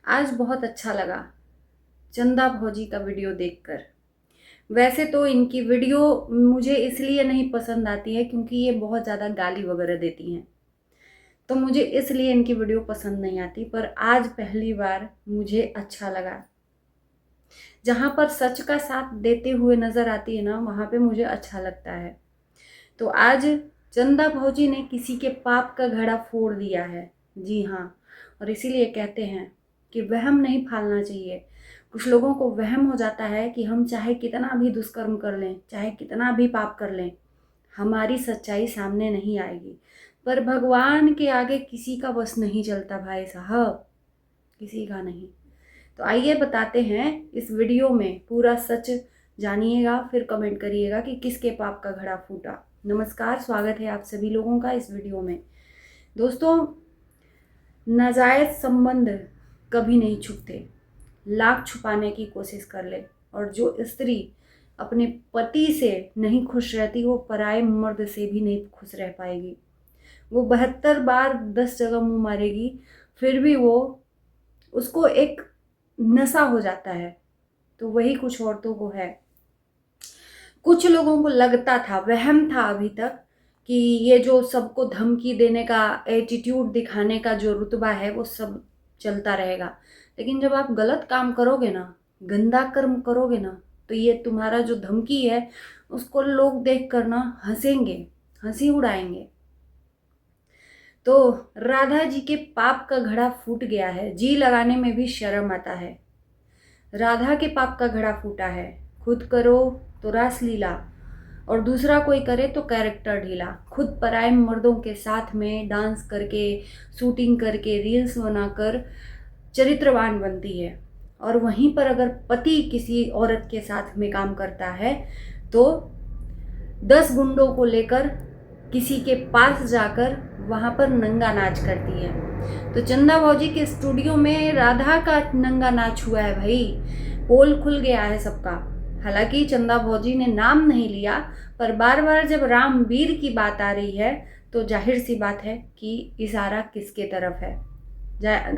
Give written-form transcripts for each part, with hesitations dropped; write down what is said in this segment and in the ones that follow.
आज बहुत अच्छा लगा चंदा भौजी का वीडियो देखकर। वैसे तो इनकी वीडियो मुझे इसलिए नहीं पसंद आती है क्योंकि ये बहुत ज़्यादा गाली वगैरह देती हैं, तो मुझे इसलिए इनकी वीडियो पसंद नहीं आती। पर आज पहली बार मुझे अच्छा लगा, जहाँ पर सच का साथ देते हुए नज़र आती है ना, वहाँ पे मुझे अच्छा लगता है। तो आज चंदा भौजी ने किसी के पाप का घड़ा फोड़ दिया है। जी हाँ, और इसीलिए कहते हैं कि वहम नहीं पालना चाहिए। कुछ लोगों को वहम हो जाता है कि हम चाहे कितना भी दुष्कर्म कर लें, चाहे कितना भी पाप कर लें, हमारी सच्चाई सामने नहीं आएगी। पर भगवान के आगे किसी का बस नहीं चलता भाई साहब, किसी का नहीं। तो आइए बताते हैं इस वीडियो में, पूरा सच जानिएगा, फिर कमेंट करिएगा कि किसके पाप का घड़ा फूटा। नमस्कार, स्वागत है आप सभी लोगों का इस वीडियो में। दोस्तों, नाजायज़ संबंध कभी नहीं छुपते, लाख छुपाने की कोशिश कर ले। और जो स्त्री अपने पति से नहीं खुश रहती, वो पराये मर्द से भी नहीं खुश रह पाएगी। वो 72 बार 10 जगह मुँह मारेगी, फिर भी वो उसको एक नशा हो जाता है। तो वही कुछ औरतों को है। कुछ लोगों को लगता था, वहम था अभी तक, कि ये जो सबको धमकी देने का, एटीट्यूड दिखाने का जो रुतबा है, वो सब चलता रहेगा। लेकिन जब आप गलत काम करोगे ना, गंदा कर्म करोगे ना, तो ये तुम्हारा जो धमकी है उसको लोग देख कर ना हंसेंगे, हंसी उड़ाएंगे। तो राधा जी के पाप का घड़ा फूट गया है, जी लगाने में भी शर्म आता है। राधा के पाप का घड़ा फूटा है। खुद करो तो रासलीला, और दूसरा कोई करे तो कैरेक्टर ढीला। खुद पराये मर्दों के साथ में डांस करके, शूटिंग करके, रील्स बनाकर चरित्रवान बनती है। और वहीं पर अगर पति किसी औरत के साथ में काम करता है तो 10 गुंडों को लेकर किसी के पास जाकर वहाँ पर नंगा नाच करती है। तो चंदा भौजी के स्टूडियो में राधा का नंगा नाच हुआ है भाई, पोल खुल गया है सबका। हालांकि चंदा भौजी ने नाम नहीं लिया, पर बार बार जब रामवीर की बात आ रही है तो जाहिर सी बात है कि इशारा किसके तरफ है।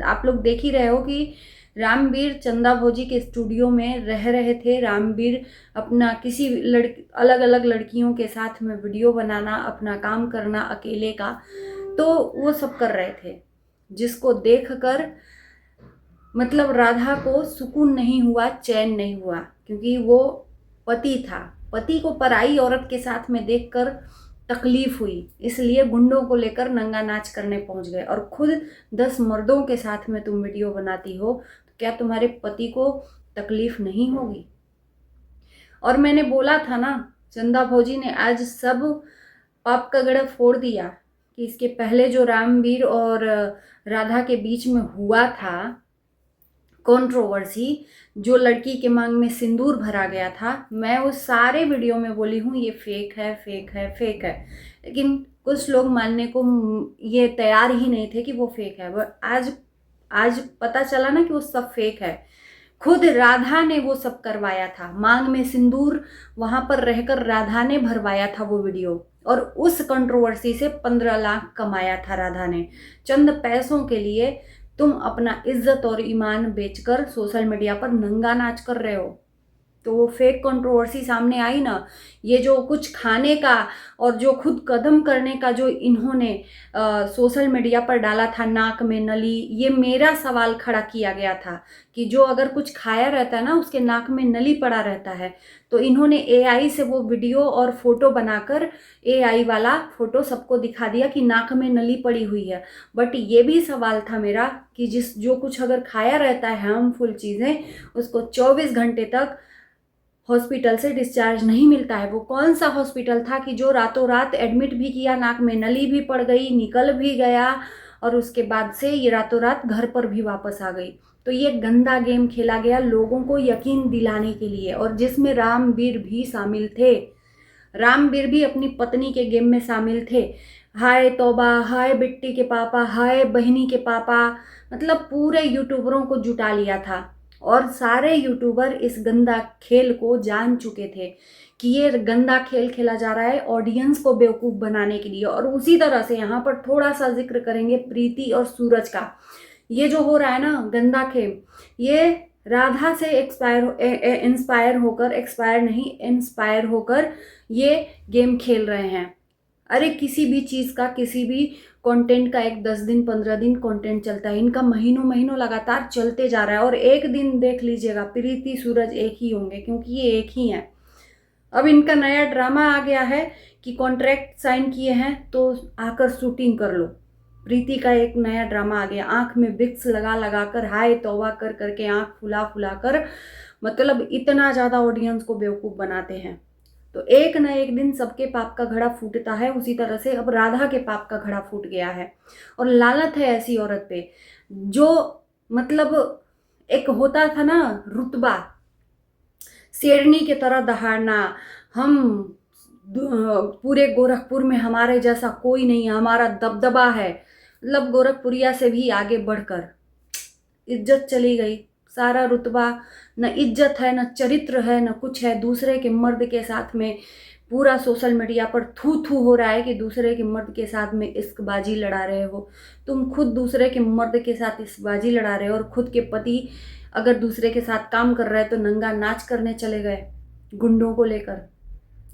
आप लोग देख ही रहे हो कि रामवीर चंदा भौजी के स्टूडियो में रह रहे थे। रामवीर अपना किसी अलग अलग लड़कियों के साथ में वीडियो बनाना, अपना काम करना अकेले का, तो वो सब कर रहे थे, जिसको देखकर मतलब राधा को सुकून नहीं हुआ, चैन नहीं हुआ, क्योंकि वो पति था। पति को पराई औरत के साथ में देखकर तकलीफ हुई, इसलिए गुंडों को लेकर नंगा नाच करने पहुंच गए। और खुद 10 मर्दों के साथ में तुम वीडियो बनाती हो, तो क्या तुम्हारे पति को तकलीफ नहीं होगी? और मैंने बोला था ना, चंदा भौजी ने आज सब पाप का गड़ा फोड़ दिया कि इसके पहले जो रामवीर और राधा के बीच में हुआ था कंट्रोवर्सी, जो लड़की के मांग में सिंदूर भरा गया था, मैं उस सारे वीडियो में बोली हूँ ये फेक है, फेक है, फेक है। लेकिन कुछ लोग मानने को ये तैयार ही नहीं थे कि वो फेक है। बट आज पता चला ना कि वो सब फेक है। खुद राधा ने वो सब करवाया था, मांग में सिंदूर वहां पर रहकर राधा ने भरवाया था वो वीडियो। और उस कंट्रोवर्सी से 15 लाख कमाया था राधा ने। चंद पैसों के लिए तुम अपना इज्जत और ईमान बेचकर सोशल मीडिया पर नंगा नाच कर रहे हो। तो वो फेक कंट्रोवर्सी सामने आई ना, ये जो कुछ खाने का और जो खुद कदम करने का जो इन्होंने सोशल मीडिया पर डाला था, नाक में नली, ये मेरा सवाल खड़ा किया गया था कि जो अगर कुछ खाया रहता है ना, उसके नाक में नली पड़ा रहता है, तो इन्होंने एआई से वो वीडियो और फोटो बनाकर एआई वाला फोटो सबको दिखा दिया कि नाक में नली पड़ी हुई है। बट ये भी सवाल था मेरा कि जो कुछ अगर खाया रहता है हार्मफुल चीज़ें, उसको 24 घंटे तक हॉस्पिटल से डिस्चार्ज नहीं मिलता है। वो कौन सा हॉस्पिटल था कि जो रातों रात एडमिट भी किया, नाक में नली भी पड़ गई, निकल भी गया, और उसके बाद से ये रातों रात घर पर भी वापस आ गई। तो ये गंदा गेम खेला गया लोगों को यकीन दिलाने के लिए, और जिसमें रामवीर भी शामिल थे। रामवीर भी अपनी पत्नी के गेम में शामिल थे। हाय तौबा, हाय बिट्टी के पापा, हाय बहनी के पापा, मतलब पूरे यूट्यूबरों को जुटा लिया था। और सारे यूट्यूबर इस गंदा खेल को जान चुके थे कि ये गंदा खेल खेला जा रहा है ऑडियंस को बेवकूफ़ बनाने के लिए। और उसी तरह से यहाँ पर थोड़ा सा जिक्र करेंगे प्रीति और सूरज का, ये जो हो रहा है ना गंदा खेल, ये राधा से इंस्पायर होकर ये गेम खेल रहे हैं। अरे किसी भी चीज़ का, किसी भी कंटेंट का एक 10 दिन 15 दिन कंटेंट चलता है, इनका महीनों महीनों लगातार चलते जा रहा है। और एक दिन देख लीजिएगा प्रीति सूरज एक ही होंगे, क्योंकि ये एक ही हैं। अब इनका नया ड्रामा आ गया है कि कॉन्ट्रैक्ट साइन किए हैं तो आकर शूटिंग कर लो। प्रीति का एक नया ड्रामा आ गया, आंख में विक्स लगा लगा कर, हाय तौबा कर करके, आंख फुला फुला कर, मतलब इतना ज़्यादा ऑडियंस को बेवकूफ़ बनाते हैं। तो एक न एक दिन सबके पाप का घड़ा फूटता है। उसी तरह से अब राधा के पाप का घड़ा फूट गया है। और लालत है ऐसी औरत पे जो, मतलब एक होता था ना रुतबा, शेरनी की तरह दहाड़ना, हम पूरे गोरखपुर में हमारे जैसा कोई नहीं, हमारा दबदबा है, मतलब गोरखपुरिया से भी आगे बढ़कर इज्जत चली गई। सारा रुतबा, न इज्जत है, न चरित्र है, न कुछ है। दूसरे के मर्द के साथ में पूरा सोशल मीडिया पर थू थू हो रहा है कि दूसरे के मर्द के साथ में इश्कबाजी लड़ा रहे हो। तुम खुद दूसरे के मर्द के साथ इश्कबाजी लड़ा रहे हो, और खुद के पति अगर दूसरे के साथ काम कर रहे हैं तो नंगा नाच करने चले गए गुंडों को लेकर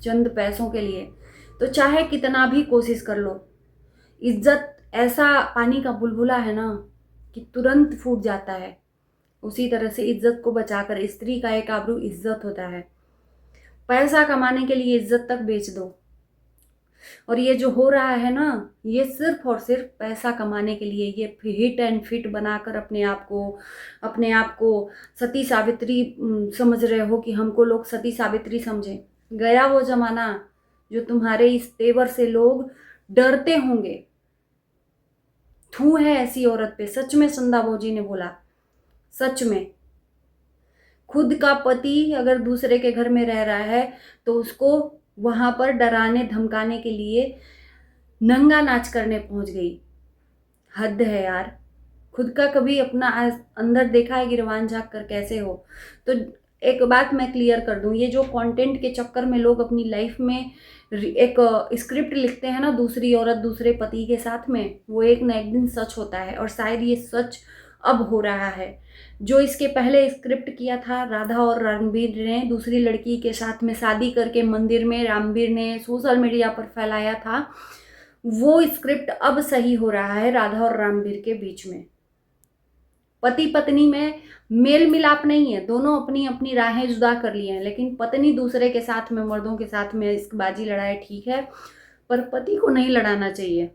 चंद पैसों के लिए। तो चाहे कितना भी कोशिश कर लो, इज्जत ऐसा पानी का बुलबुला है ना कि तुरंत फूट जाता है। उसी तरह से इज्जत को बचाकर, स्त्री का एक आबरू इज्जत होता है। पैसा कमाने के लिए इज्जत तक बेच दो। और ये जो हो रहा है ना, ये सिर्फ और सिर्फ पैसा कमाने के लिए, ये हिट एंड फिट बनाकर अपने आप को सती सावित्री समझ रहे हो कि हमको लोग सती सावित्री समझें। गया वो जमाना जो तुम्हारे इस तेवर से लोग डरते होंगे। थू है ऐसी औरत पे, सच में संदा भोजी ने बोला, सच में। खुद का पति अगर दूसरे के घर में रह रहा है तो उसको वहां पर डराने धमकाने के लिए नंगा नाच करने पहुंच गई। हद है यार। खुद का कभी अपना अंदर देखा है गिरवान झाँक कर कैसे हो? तो एक बात मैं क्लियर कर दूं, ये जो कंटेंट के चक्कर में लोग अपनी लाइफ में एक स्क्रिप्ट लिखते हैं ना, दूसरी औरत दूसरे पति के साथ में, वो एक न एक दिन सच होता है। और शायद ये सच अब हो रहा है। जो इसके पहले स्क्रिप्ट किया था राधा और रणबीर ने दूसरी लड़की के साथ में शादी करके मंदिर में, रामबीर ने सोशल मीडिया पर फैलाया था, वो स्क्रिप्ट अब सही हो रहा है राधा और रणबीर के बीच में। पति पत्नी में मेल मिलाप नहीं है, दोनों अपनी अपनी राहें जुदा कर लिए हैं। लेकिन पत्नी दूसरे के साथ में, मर्दों के साथ में इश्कबाजी लड़ाए ठीक है, पर पति को नहीं लड़ाना चाहिए।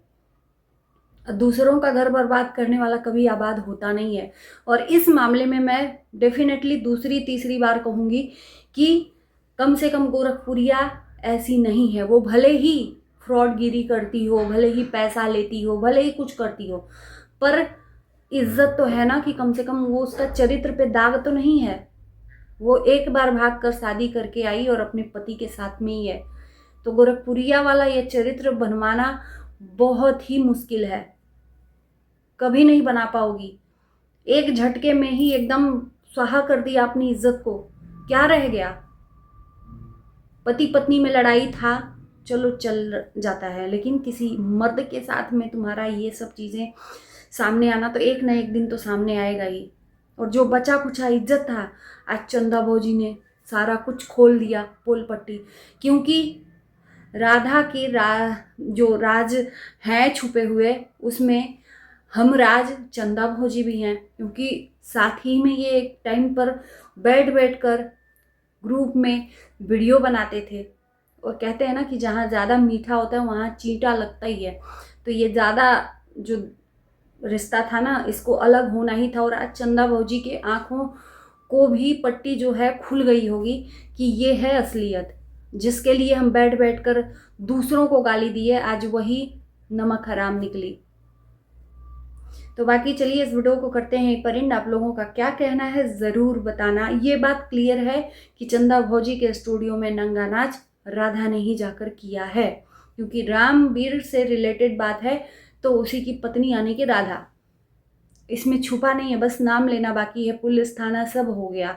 दूसरों का घर बर्बाद करने वाला कभी आबाद होता नहीं है। और इस मामले में मैं डेफिनेटली दूसरी तीसरी बार कहूँगी कि कम से कम गोरखपुरिया ऐसी नहीं है। वो भले ही फ्रॉडगिरी करती हो, भले ही पैसा लेती हो, भले ही कुछ करती हो, पर इज्जत तो है ना कि कम से कम वो, उसका चरित्र पे दाग तो नहीं है। वो एक बार भाग कर शादी करके आई और अपने पति के साथ में ही है। तो गोरखपुरिया वाला ये चरित्र बनवाना बहुत ही मुश्किल है, कभी नहीं बना पाओगी। एक झटके में ही एकदम स्वाहा कर दिया अपनी इज्जत को। क्या रह गया? पति पत्नी में लड़ाई था, चलो चल जाता है, लेकिन किसी मर्द के साथ में तुम्हारा ये सब चीज़ें सामने आना तो एक न एक दिन तो सामने आएगा ही। और जो बचा कुछ इज्जत था, आज चंदा भोजी ने सारा कुछ खोल दिया, पोल पट्टी। क्योंकि राधा के जो राज हैं छुपे हुए, उसमें हम राज चंदा भोजी भी हैं। क्योंकि साथ ही में ये एक टाइम पर बैठ कर ग्रुप में वीडियो बनाते थे। और कहते हैं ना कि जहाँ ज़्यादा मीठा होता है वहाँ चींटा लगता ही है। तो ये ज़्यादा जो रिश्ता था ना, इसको अलग होना ही था। और आज चंदा भोजी के आँखों को भी पट्टी जो है खुल गई होगी कि ये है असलियत। जिसके लिए हम बैठ कर दूसरों को गाली दिए, आज वही नमक हराम निकली। तो बाकी चलिए इस वीडियो को करते हैं पर एंड। आप लोगों का क्या कहना है ज़रूर बताना। ये बात क्लियर है कि चंदा भोजी के स्टूडियो में नंगा नाच राधा ने ही जाकर किया है, क्योंकि रामबीर से रिलेटेड बात है तो उसी की पत्नी यानी कि राधा। इसमें छुपा नहीं है, बस नाम लेना बाकी है, पुलिस थाना सब हो गया।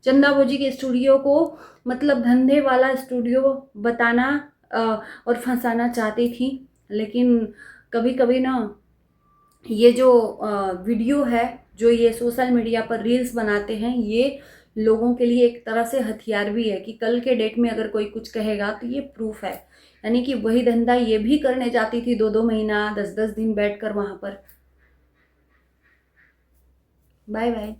चंदा भोजी के स्टूडियो को मतलब धंधे वाला स्टूडियो बताना और फंसाना चाहती थी। लेकिन कभी कभी ना ये जो वीडियो है, जो ये सोशल मीडिया पर रील्स बनाते हैं, ये लोगों के लिए एक तरह से हथियार भी है कि कल के डेट में अगर कोई कुछ कहेगा तो ये प्रूफ है। यानी कि वही धंधा ये भी करने जाती थी 2-2 महीना 10-10 दिन बैठकर वहाँ पर। Bye bye.